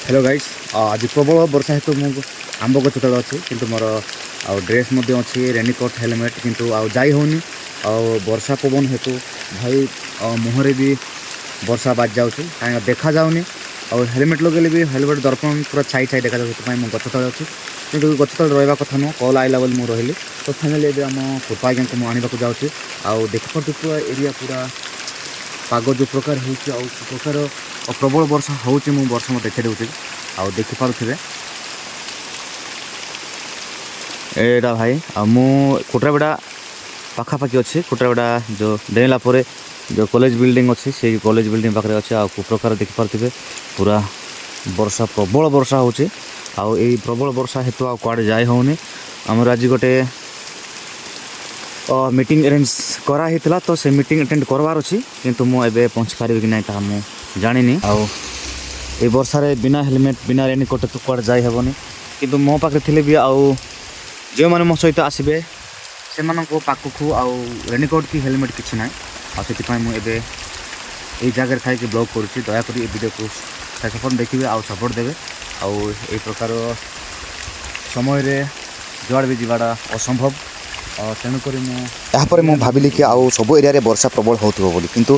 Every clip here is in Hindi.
हेलो गाइस आज प्रबल वर्षा हेतु मु आंब गछ तले अच्छी किंतु मोर आ ड्रेस अच्छी रेनिकोट हेलमेट किंतु आ जाई होनी आ वर्षा पवन हेतु भाई मुहरे भी वर्षा बाज जाऊँगी कहीं देखा जाऊनी और हेलमेट लगे भी हेलमेट दर्पण पूरा छाई छाई देखा जाऊँ मुझे गछ तले अच्छी किंतु गछ तले रहा कथा नुह कल आइला बोली मुझे रही तो फाइनाली एवं आम फुफा आज्ञा को आने जाऊँगी आउ देखिपे पूरा एरिया पूरा पाग जो प्रकार हो प्रकार प्रबल वर्षा होची मु वर्षा मत देखा दूसरी आउ देखिपे एटा भाई मु कुटराबेड़ा पाखापाखि अच्छे कुटराबेड़ा जो डेला जो कॉलेज बिल्डिंग अच्छी से कॉलेज बिल्डिंग पाखे अच्छे आउ प्रकार देखिपे पूरा वर्षा प्रबल वर्षा होची आउ ए प्रबल वर्षा हेतु आ कुआडे जाय होनी आमर आज गोटे मीटिंग अरेंज कराही तो से मीटिंग अटेंड करवार अच्छी किंतु मुझे पहुँची पारि कि ना मु जानी आउ ए वर्षारे बिना हेलमेट बिना रेनिकोट तो कुआडे जाय हेबनी किंतु मो पाखे थिले भी आउ जो मैंने मो सहित आसबे से पाखक आउ रेनिकोट कि हेलमेट किसी ना आपाई मुझे ये जगह थी ब्लॉग करुँच दयाकोरी वीडियो को सपोर्ट देखिए आउ सपोर्ट देवे आउ ए प्रकार समय जुआड़ भी जावाटा असंभव तेणुक मुझे भाविली कि आउ सब एरिया वर्षा प्रबल होथिबो बोली किंतु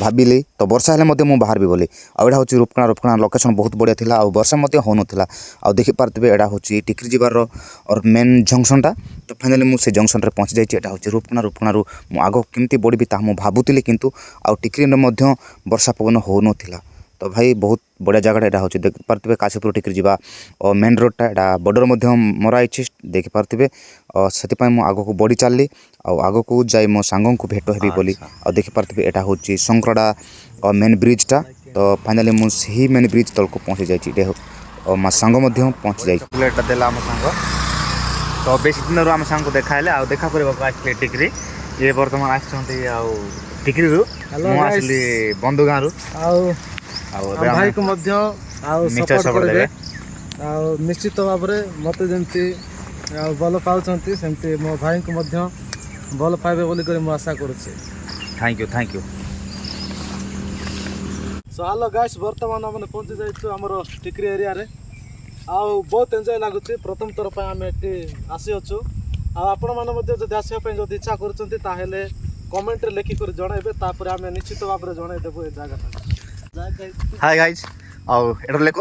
भाविली तो वर्षा हेले मध्य बाहर भी बोली आउटा हूँ रूपकणा लोकेशन बहुत बढ़िया थिला आउ वर्षा मध्य हो नथिला आउ देखि पारथिबे एडा होची टिकरी जिबार और मेन जंक्शन टा तो फाइनली मुझे जंक्शन रे पहुँची जाइए एटा होची रूपकणा मु आगो केमती बढ़ी ता मु भाबुतिली किंतु आउ टिकरी मध्य वर्षा पवन हो नथिला तो भाई बहुत बढ़िया जगह एटा होची देख पारथिबे काशीपुर टिकरी जिबा और मेन रोड टा एटा बॉर्डर मध्य मराइछि देख पारथिबे से मु आगो को बढ़ी चलली आगो को जाई मो सांगों को भेट हेबी बोली और देखि पारथिबे एटा होची संक्रड़ा मेन ब्रिज टा तो फाइनली मु सही मेन ब्रिज तल को पहुँची जाइए और मो सांग पहुँची जाइए चॉकलेट देला आम सांग तो बेसी दिन आम सांग को देखाइले आ देखा करबा आसले टिकरी ये वर्तमान आछंती आ टिकरी रु मु आसली बंधु गाँ रु भाई को मध्य सपोर्ट करेंगे निश्चित भाव में मत जमी भल पाँच सेमती मो भाई को मध्य भल पाइबे बोली कर आशा करुच्छे thank you so hello guys वर्तमान आम पहुँची जाइए आमर टिकरी एरिया रे आउ बहुत एंजॉय लगुच प्रथम थर पर आम ये आसी अच्छु आपण मैंने आसवाई जब इच्छा कर कमेंट लिखिक जनइबे आम निश्चित भाव में जनईदेबू ये जगह हाय गाइज आउ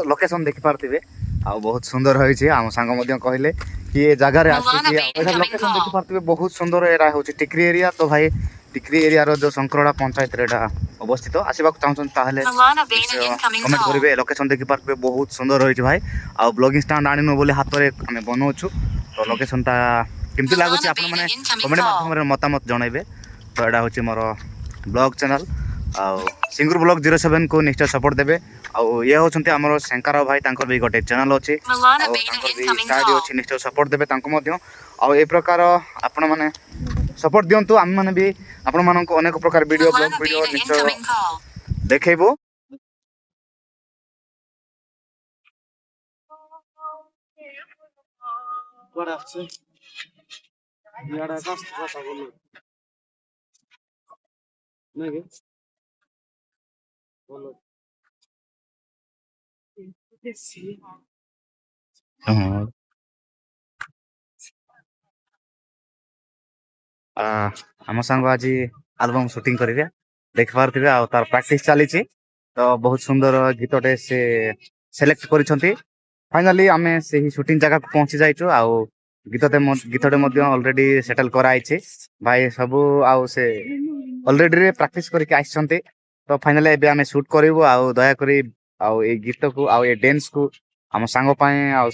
लोकेशन देखि पारथिबे आउ बहुत सुंदर होइछि आम सांग मध्य कहले कि ये जगह रे आसी लोकेशन देखि पारथिबे बहुत सुंदर एरा होछि टिकरी एरिया तो भाई टिकरी एरिया रो जो संक्रड़ा पंचायत रे एटा अवस्थित आसीबा चाहछन ताहले कमेंट करिवे लोकेशन देखि पारथिबे बहुत सुंदर होइछि भाई आउ ब्लॉगिंग स्टैंड आनिनो बोले हाथ रे हमें बनौछु तो लोकेशन ता केमति लागुछि आपन माने कमेंट माध्यम रे मतामत जणाइबे तो एटा होछि मोर ब्लॉग चैनल आउ सिंगुर ब्लॉग 07 को निश्चय सपोर्ट देबे आउ ये होचंती हमर शंकर भाई तांकर भी गोटे चैनल अछि तांकर भी निश्चय सपोर्ट देबे तांको मध्य आउ ए प्रकार आपण माने सपोर्ट दियंतु हम माने भी आपण मानन को अनेक प्रकार वीडियो ब्लॉग वीडियो निश्चय देखेबो बड़ा अच्छे यार आकाश भाषा बोलो नहीं बोलो आम सांग आज एल्बम शूटिंग करेंगे देख पारे आ तार प्रैक्टिस चली तो बहुत सुंदर गीतटे से सिलेक्ट कर फाइनाली आम से शूटिंग जगह को पहुंची जाइछु आउ गीतटे ऑलरेडी सेटल कराई भाई सबू आउ से ऑलरेडी प्रैक्टिस करके आइछंती तो फाइनाली एबे आम शूट करिवो आउ दया करी आउ ए गीत को आउ ए डांस को आम सांग पाए आउ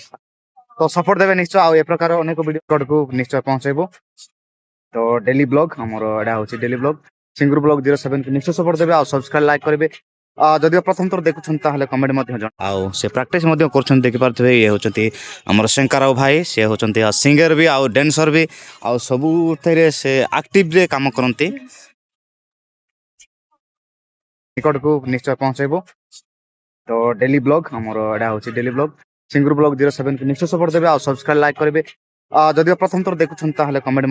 तो सपोर्ट देवे निश्चय आउ ए प्रकार अनेक वीडियो को निश्चय पहुंचेबो तो डेली ब्लॉग हमर एडा होची डेली ब्लॉग सिंगुर ब्लॉग 07 को निश्चय सपोर्ट देबे आ सब्सक्राइब लाइक करबे जदियो प्रथम थर देखुछन ताहले कमेंट मध्य जण आउ से प्रैक्टिस मध्य करछन देखि पारथबे ये होचंती हमर शंकर भाई से होचंती सिंगर भी आउ डांसर भी आउ सबु थेरे से एक्टिव रे काम करंती निकट को निश्चय पहुंचेबो तो डेली ब्लॉग हमर एडा होची डेली ब्लॉग सिंगुर ब्लॉग 07 को निश्चय सपोर्ट देबे आ सब्सक्राइब लाइक करबे जदियो प्रथम थर देखुछन ताहले कमेंट